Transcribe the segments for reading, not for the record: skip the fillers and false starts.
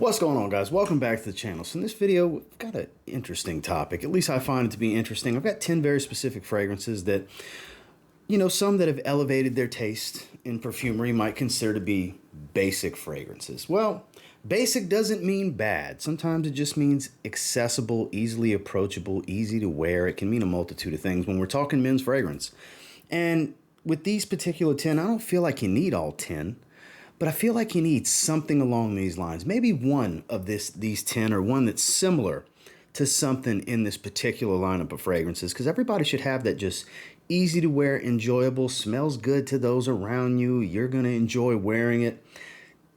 What's going on, guys? Welcome back to the channel. So in this video, we've got an interesting topic. At least I find it to be interesting. I've got 10 very specific fragrances that, some that have elevated their taste in perfumery might consider to be basic fragrances. Well, basic doesn't mean bad. Sometimes it just means accessible, easily approachable, easy to wear. It can mean a multitude of things when we're talking men's fragrance. And with these particular 10, I don't feel like you need all 10. But I feel like you need something along these lines. Maybe one of these 10 or one that's similar to something in this particular lineup of fragrances, because everybody should have that just easy to wear, enjoyable, smells good to those around you. You're going to enjoy wearing it.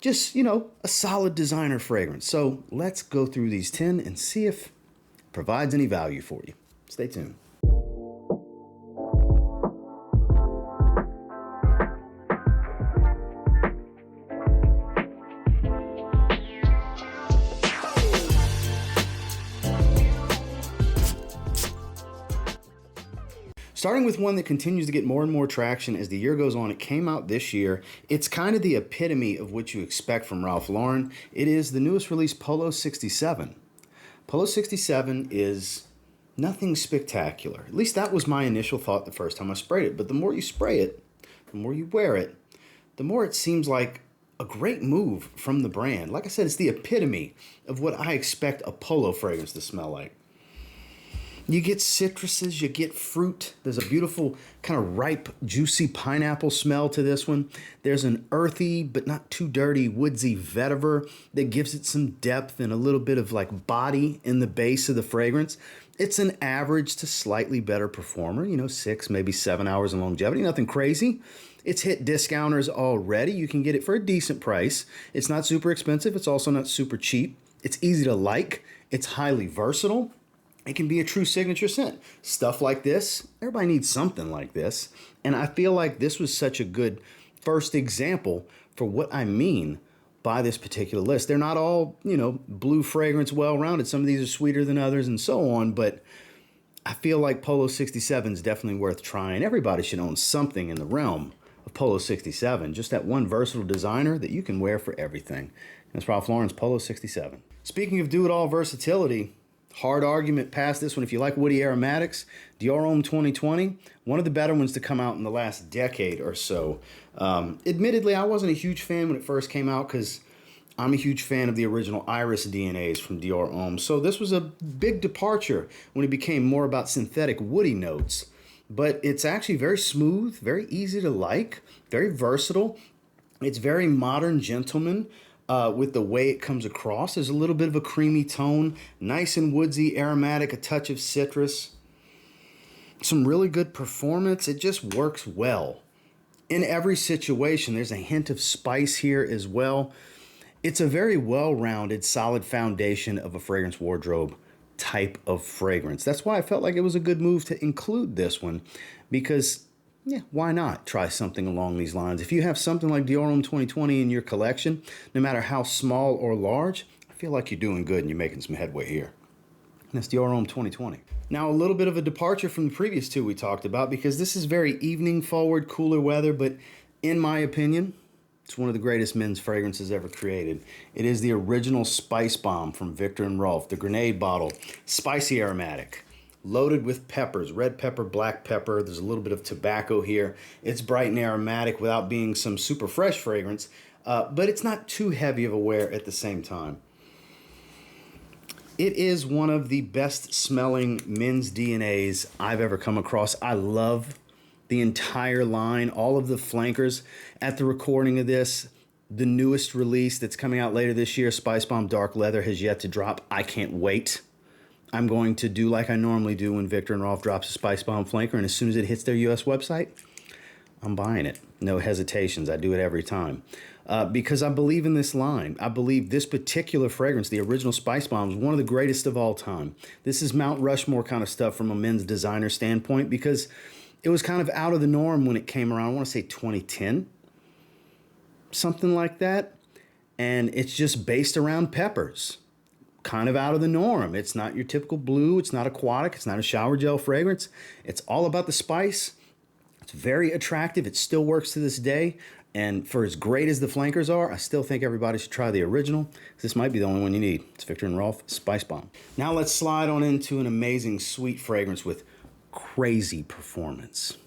Just, a solid designer fragrance. So let's go through these 10 and see if it provides any value for you. Stay tuned. Starting with one that continues to get more and more traction as the year goes on. It came out this year. It's kind of the epitome of what you expect from Ralph Lauren. It is the newest release, Polo 67. Polo 67 is nothing spectacular. At least that was my initial thought the first time I sprayed it. But the more you spray it, the more you wear it, the more it seems like a great move from the brand. Like I said, it's the epitome of what I expect a Polo fragrance to smell like. You get citruses, you get fruit. There's a beautiful kind of ripe, juicy pineapple smell to this one. There's an earthy, but not too dirty, woodsy vetiver that gives it some depth and a little bit of like body in the base of the fragrance. It's an average to slightly better performer, 6, maybe 7 hours in longevity, nothing crazy. It's hit discounters already. You can get it for a decent price. It's not super expensive. It's also not super cheap. It's easy to like. It's highly versatile. It can be a true signature scent. Stuff like this, everybody needs something like this. And I feel like this was such a good first example for what I mean by this particular list. They're not all, blue fragrance, well-rounded. Some of these are sweeter than others and so on. But I feel like Polo 67 is definitely worth trying. Everybody should own something in the realm of Polo 67. Just that one versatile designer that you can wear for everything. And that's Ralph Lauren's Polo 67. Speaking of do-it-all versatility, hard argument past this one. If you like woody aromatics, Dior Homme 2020, one of the better ones to come out in the last decade or so. Admittedly, I wasn't a huge fan when it first came out because I'm a huge fan of the original Iris DNAs from Dior Homme. So this was a big departure when it became more about synthetic woody notes. But it's actually very smooth, very easy to like, very versatile. It's very modern gentleman. With the way it comes across. There's a little bit of a creamy tone, nice and woodsy, aromatic, a touch of citrus. Some really good performance. It just works well. In every situation, there's a hint of spice here as well. It's a very well-rounded, solid foundation of a fragrance wardrobe type of fragrance. That's why I felt like it was a good move to include this one because why not try something along these lines? If you have something like Dior Homme 2020 in your collection, no matter how small or large, I feel like you're doing good and you're making some headway here. And that's Dior Homme 2020. Now, a little bit of a departure from the previous two we talked about because this is very evening forward, cooler weather, but in my opinion, it's one of the greatest men's fragrances ever created. It is the original Spicebomb from Viktor&Rolf, the grenade bottle, spicy aromatic. Loaded with peppers, red pepper, black pepper. There's a little bit of tobacco here. It's bright and aromatic without being some super fresh fragrance, but it's not too heavy of a wear at the same time. It is one of the best smelling men's DNAs I've ever come across. I love the entire line, all of the flankers. At the recording of this, the newest release that's coming out later this year, Spicebomb Dark Leather, has yet to drop. I can't wait. I'm going to do like I normally do when Viktor&Rolf drops a Spicebomb flanker, and as soon as it hits their US website, I'm buying it. No hesitations. I do it every time. Because I believe in this line. I believe this particular fragrance, the original Spicebomb, is one of the greatest of all time. This is Mount Rushmore kind of stuff from a men's designer standpoint because it was kind of out of the norm when it came around. I want to say 2010, something like that. And it's just based around peppers. Kind of out of the norm. It's not your typical blue. It's not aquatic. It's not a shower gel fragrance. It's all about the spice. It's very attractive. It still works to this day. And for as great as the flankers are, I still think everybody should try the original. This might be the only one you need. It's Viktor&Rolf Spicebomb. Now let's slide on into an amazing sweet fragrance with crazy performance.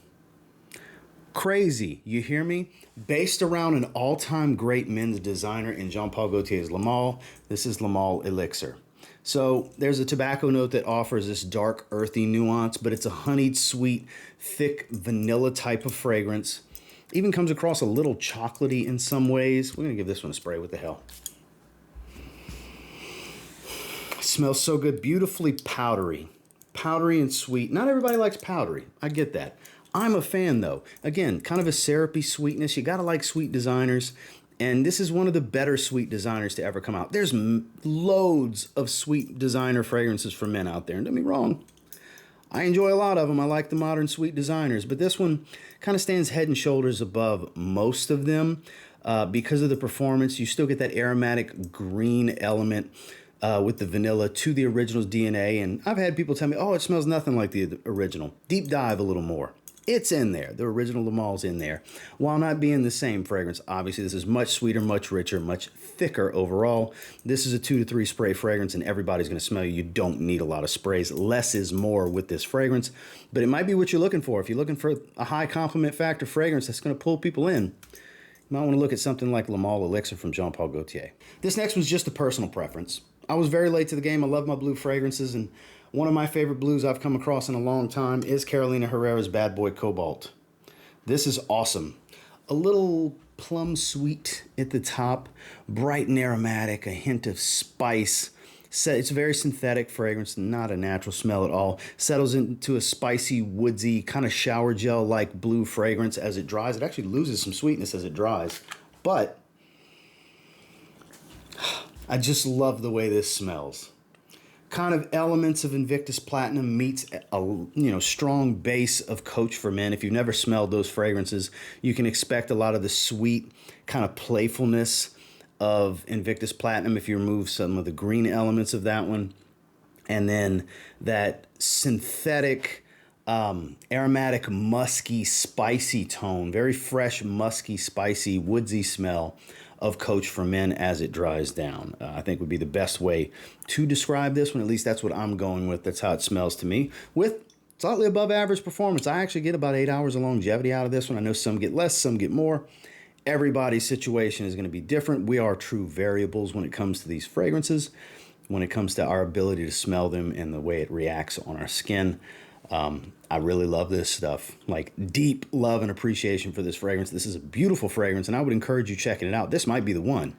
Crazy, you hear me? Based around an all-time great men's designer in Jean-Paul Gaultier's Le Male, this is Le Male Elixir. So there's a tobacco note that offers this dark, earthy nuance, but it's a honeyed, sweet, thick vanilla type of fragrance. Even comes across a little chocolatey in some ways. We're gonna give this one a spray, what the hell. It smells so good, beautifully powdery. Powdery and sweet. Not everybody likes powdery, I get that. I'm a fan though. Again, kind of a syrupy sweetness. You gotta like sweet designers. And this is one of the better sweet designers to ever come out. There's loads of sweet designer fragrances for men out there. And don't get me wrong, I enjoy a lot of them. I like the modern sweet designers. But this one kind of stands head and shoulders above most of them because of the performance. You still get that aromatic green element with the vanilla to the original's DNA. And I've had people tell me, oh, it smells nothing like the original. Deep dive a little more. It's in there. The original Le Male's in there. While not being the same fragrance, obviously this is much sweeter, much richer, much thicker overall. This is a 2 to 3 spray fragrance and everybody's gonna smell you. You don't need a lot of sprays. Less is more with this fragrance, but it might be what you're looking for. If you're looking for a high compliment factor fragrance that's gonna pull people in, you might wanna look at something like Le Male Elixir from Jean-Paul Gaultier. This next one's just a personal preference. I was very late to the game. I love my blue fragrances, and one of my favorite blues I've come across in a long time is Carolina Herrera's Bad Boy Cobalt. This is awesome. A little plum sweet at the top, bright and aromatic, a hint of spice. It's a very synthetic fragrance, not a natural smell at all. Settles into a spicy, woodsy, kind of shower gel-like blue fragrance as it dries. It actually loses some sweetness as it dries, but I just love the way this smells. Kind of elements of Invictus Platinum meets a strong base of Coach for Men. If you've never smelled those fragrances, you can expect a lot of the sweet kind of playfulness of Invictus Platinum if you remove some of the green elements of that one. And then that synthetic, aromatic, musky, spicy tone, very fresh, musky, spicy, woodsy smell of Coach for Men as it dries down. I think would be the best way to describe this one. At least that's what I'm going with. That's how it smells to me. With slightly above average performance. I actually get about 8 hours of longevity out of this one. I know some get less, some get more. Everybody's situation is going to be different. We are true variables when it comes to these fragrances, when it comes to our ability to smell them and the way it reacts on our skin. I really love this stuff. Like, deep love and appreciation for this fragrance. This is a beautiful fragrance, and I would encourage you checking it out. This might be the one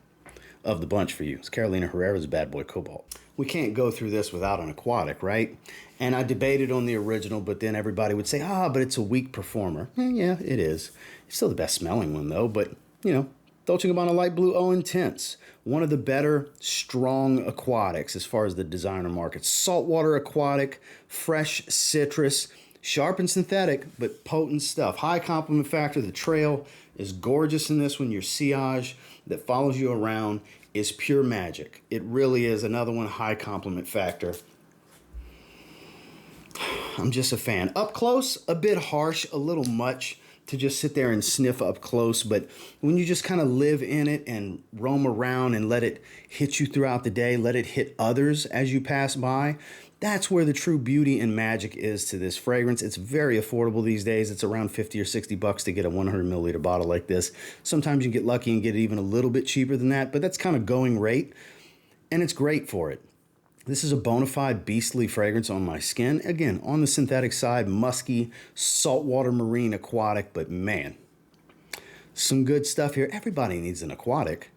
of the bunch for you. It's Carolina Herrera's Bad Boy Cobalt. We can't go through this without an aquatic, right? And I debated on the original, but then everybody would say, but it's a weak performer. Yeah, it is. It's still the best smelling one, though. But, Dolce & Gabbana Light Blue Eau Intense. One of the better, strong aquatics as far as the designer market. Saltwater aquatic, fresh citrus, sharp and synthetic, but potent stuff. High compliment factor. The trail is gorgeous in this one. Your sillage that follows you around is pure magic. It really is another one, high compliment factor. I'm just a fan. Up close, a bit harsh, a little much to just sit there and sniff up close, but when you just kind of live in it and roam around and let it hit you throughout the day, let it hit others as you pass by, that's where the true beauty and magic is to this fragrance. It's very affordable these days. It's around 50 or 60 bucks to get a 100 milliliter bottle like this. Sometimes you get lucky and get it even a little bit cheaper than that, but that's kind of going rate, and it's great for it. This is a bona fide beastly fragrance on my skin. Again, on the synthetic side, musky, saltwater, marine, aquatic, but man, some good stuff here. Everybody needs an aquatic.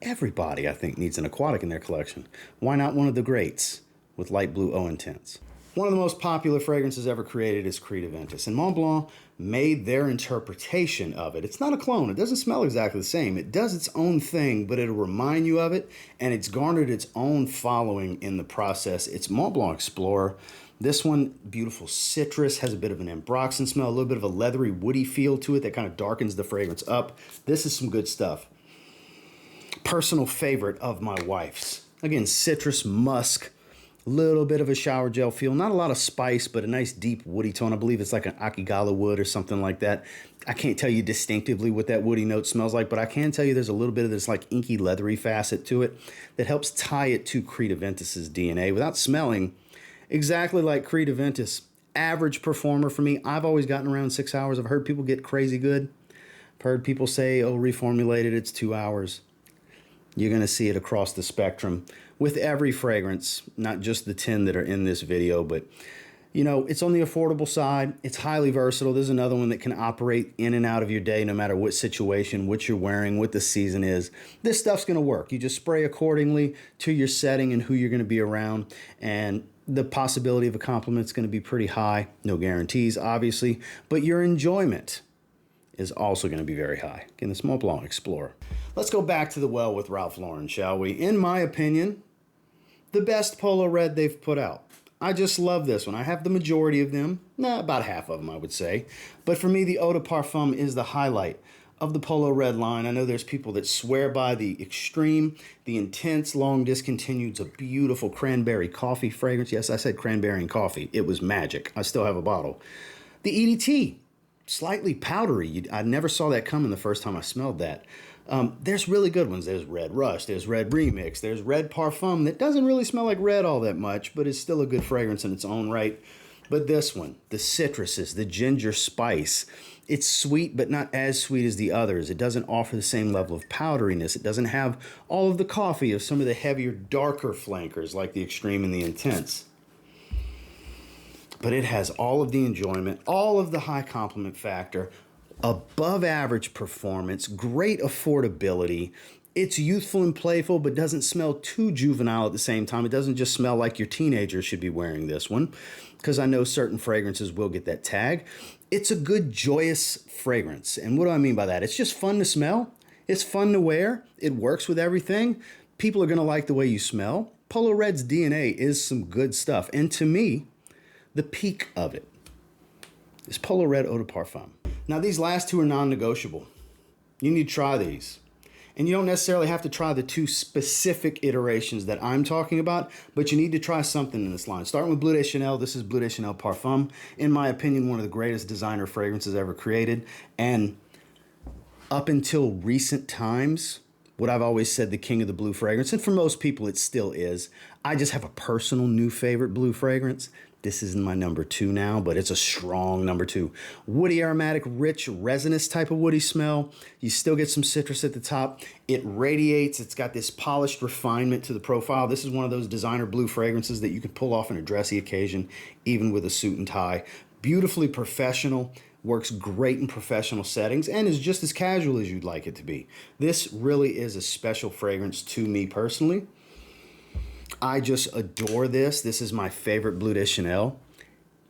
Everybody, I think, needs an aquatic in their collection. Why not one of the greats with Light Blue Eau Intense? One of the most popular fragrances ever created is Creed Aventus, and Montblanc made their interpretation of it. It's not a clone. It doesn't smell exactly the same. It does its own thing, but it'll remind you of it, and it's garnered its own following in the process. It's Montblanc Explorer. This one, beautiful citrus, has a bit of an ambroxan smell, a little bit of a leathery, woody feel to it that kind of darkens the fragrance up. This is some good stuff. Personal favorite of my wife's. Again, citrus, musk, A little bit of a shower gel feel. Not a lot of spice, but a nice deep woody tone. I believe it's like an Akigala wood or something like that. I can't tell you distinctively what that woody note smells like, but I can tell you there's a little bit of this like inky leathery facet to it that helps tie it to Creed Aventus's DNA without smelling exactly like Creed Aventus. Average performer for me. I've always gotten around 6 hours. I've heard people get crazy good. I've heard people say, oh, reformulated, it's 2 hours. You're going to see it across the spectrum with every fragrance, not just the 10 that are in this video, but you know, it's on the affordable side. It's highly versatile. There's another one that can operate in and out of your day, no matter what situation, what you're wearing, what the season is. This stuff's going to work. You just spray accordingly to your setting and who you're going to be around, and the possibility of a compliment is going to be pretty high. No guarantees, obviously, but your enjoyment is also going to be very high. Again, this Montblanc Explorer. Let's go back to the well with Ralph Lauren, shall we? In my opinion, the best polo red they've put out. I just love this one. I have the majority of them. About half of them, I would say. But for me, the Eau de Parfum is the highlight of the Polo Red line. I know there's people that swear by the Extreme, the Intense, Long Discontinued. It's a beautiful cranberry coffee fragrance. Yes, I said cranberry and coffee. It was magic. I still have a bottle. The EDT, slightly powdery. I never saw that coming the first time I smelled that. There's really good ones. There's Red Rush, there's Red Remix, there's Red Parfum that doesn't really smell like red all that much, but is still a good fragrance in its own right. But this one, the citruses, the ginger spice, it's sweet, but not as sweet as the others. It doesn't offer the same level of powderiness. It doesn't have all of the coffee of some of the heavier, darker flankers like the Extreme and the Intense. But it has all of the enjoyment, all of the high compliment factor, above average performance, great affordability. It's youthful and playful, but doesn't smell too juvenile at the same time. It doesn't just smell like your teenager should be wearing this one, because I know certain fragrances will get that tag. It's a good, joyous fragrance. And what do I mean by that? It's just fun to smell. It's fun to wear. It works with everything. People are going to like the way you smell. Polo Red's DNA is some good stuff. And to me, the peak of it is Polo Red Eau de Parfum. Now, these last two are non-negotiable. You need to try these. And you don't necessarily have to try the two specific iterations that I'm talking about, but you need to try something in this line. Starting with Bleu de Chanel, this is Bleu de Chanel Parfum. In my opinion, one of the greatest designer fragrances ever created. And up until recent times, what I've always said, the king of the blue fragrance, and for most people it still is. I just have a personal new favorite blue fragrance. This is my number 2 now, but it's a strong number 2. Woody, aromatic, rich, resinous type of woody smell. You still get some citrus at the top. It radiates. It's got this polished refinement to the profile. This is one of those designer blue fragrances that you can pull off on a dressy occasion, even with a suit and tie. Beautifully professional. Works great in professional settings and is just as casual as you'd like it to be. This really is a special fragrance to me personally. I just adore this. This is my favorite Bleu de Chanel.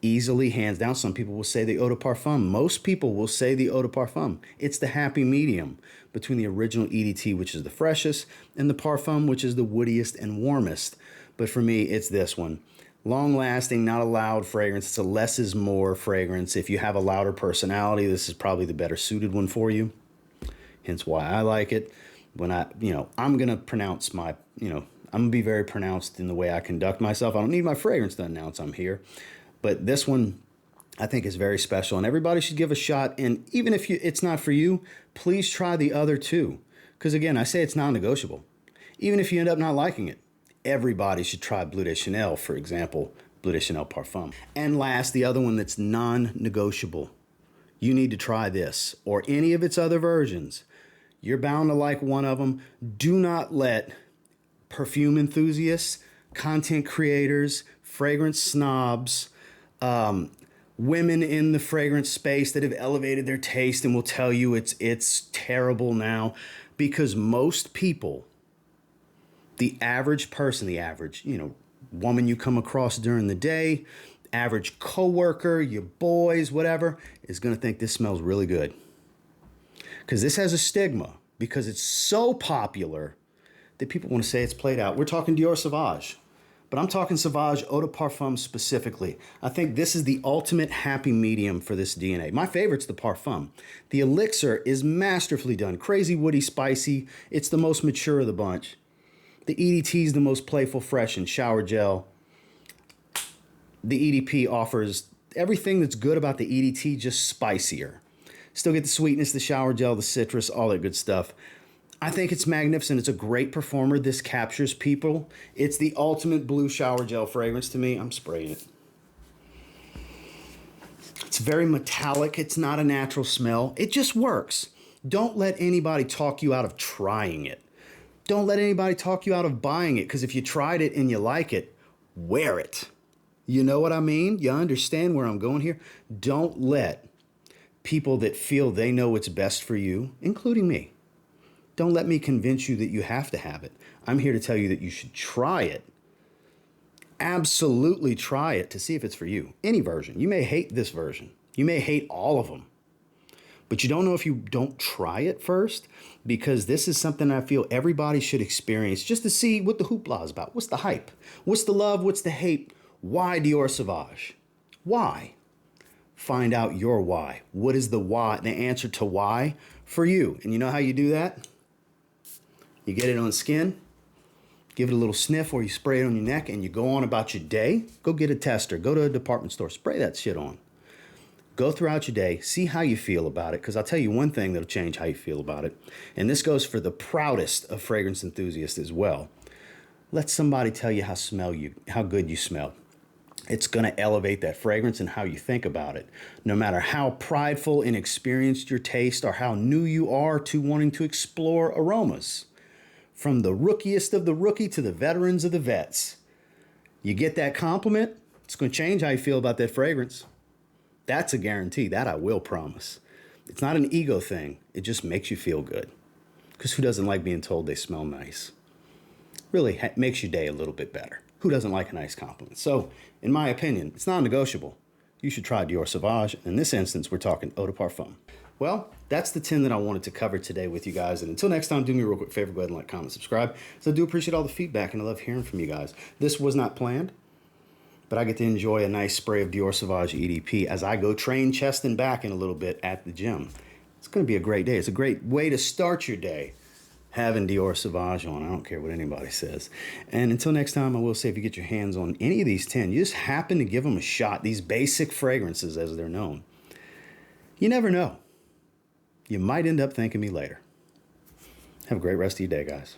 Easily, hands down. Some people will say the Eau de Parfum. Most people will say the Eau de Parfum. It's the happy medium between the original EDT, which is the freshest, and the Parfum, which is the woodiest and warmest. But for me, it's this one. Long-lasting, not a loud fragrance. It's a less is more fragrance. If you have a louder personality, this is probably the better suited one for you. Hence why I like it. When I'm going to pronounce my, I'm going to be very pronounced in the way I conduct myself. I don't need my fragrance to announce I'm here. But this one, I think, is very special. And everybody should give a shot. And even if it's not for you, please try the other two. Because, again, I say it's non-negotiable. Even if you end up not liking it, everybody should try Bleu de Chanel, for example, Bleu de Chanel Parfum. And last, the other one that's non-negotiable. You need to try this or any of its other versions. You're bound to like one of them. Do not let perfume enthusiasts, content creators, fragrance snobs, women in the fragrance space that have elevated their taste and will tell you it's terrible now, because most people, the average person, the average, woman you come across during the day, average coworker, your boys, whatever, is going to think this smells really good. Because this has a stigma, because it's so popular that people want to say it's played out. We're talking Dior Sauvage, but I'm talking Sauvage Eau de Parfum specifically. I think this is the ultimate happy medium for this DNA. My favorite's the Parfum. The Elixir is masterfully done. Crazy, woody, spicy. It's the most mature of the bunch. The EDT is the most playful, fresh, and shower gel. the EDP offers everything that's good about the EDT, just spicier. Still get the sweetness, the shower gel, the citrus, all that good stuff. I think it's magnificent. It's a great performer. This captures people. It's the ultimate blue shower gel fragrance to me. I'm spraying it. It's very metallic. It's not a natural smell. It just works. Don't let anybody talk you out of trying it. Don't let anybody talk you out of buying it, because if you tried it and you like it, wear it. You know what I mean? You understand where I'm going here? Don't let people that feel they know what's best for you, including me, don't let me convince you that you have to have it. I'm here to tell you that you should try it. Absolutely try it to see if it's for you. Any version. You may hate this version. You may hate all of them. But you don't know if you don't try it first, because this is something I feel everybody should experience just to see what the hoopla is about. What's the hype? What's the love? What's the hate? Why Dior Sauvage? Why? Find out your why. What is the why, the answer to why for you? And you know how you do that? You get it on skin, give it a little sniff, or you spray it on your neck, and you go on about your day. Go get a tester. Go to a department store. Spray that shit on. Go throughout your day. See how you feel about it, because I'll tell you one thing that'll change how you feel about it. And this goes for the proudest of fragrance enthusiasts as well. Let somebody tell you how good you smell. It's going to elevate that fragrance and how you think about it. No matter how prideful and experienced your taste, or how new you are to wanting to explore aromas. From the rookiest of the rookie to the veterans of the vets. You get that compliment, it's going to change how you feel about that fragrance. That's a guarantee. That I will promise. It's not an ego thing. It just makes you feel good. Because who doesn't like being told they smell nice? Really makes your day a little bit better. Who doesn't like a nice compliment? So, in my opinion, it's non-negotiable. You should try Dior Sauvage. In this instance, we're talking Eau de Parfum. Well, that's the 10 that I wanted to cover today with you guys. And until next time, do me a real quick favor. Go ahead and like, comment, subscribe. So I do appreciate all the feedback, and I love hearing from you guys. This was not planned, but I get to enjoy a nice spray of Dior Sauvage EDP as I go train chest and back in a little bit at the gym. It's going to be a great day. It's a great way to start your day, having Dior Sauvage on. I don't care what anybody says. And until next time, I will say, if you get your hands on any of these 10, you just happen to give them a shot. These basic fragrances, as they're known. You never know. You might end up thanking me later. Have a great rest of your day, guys.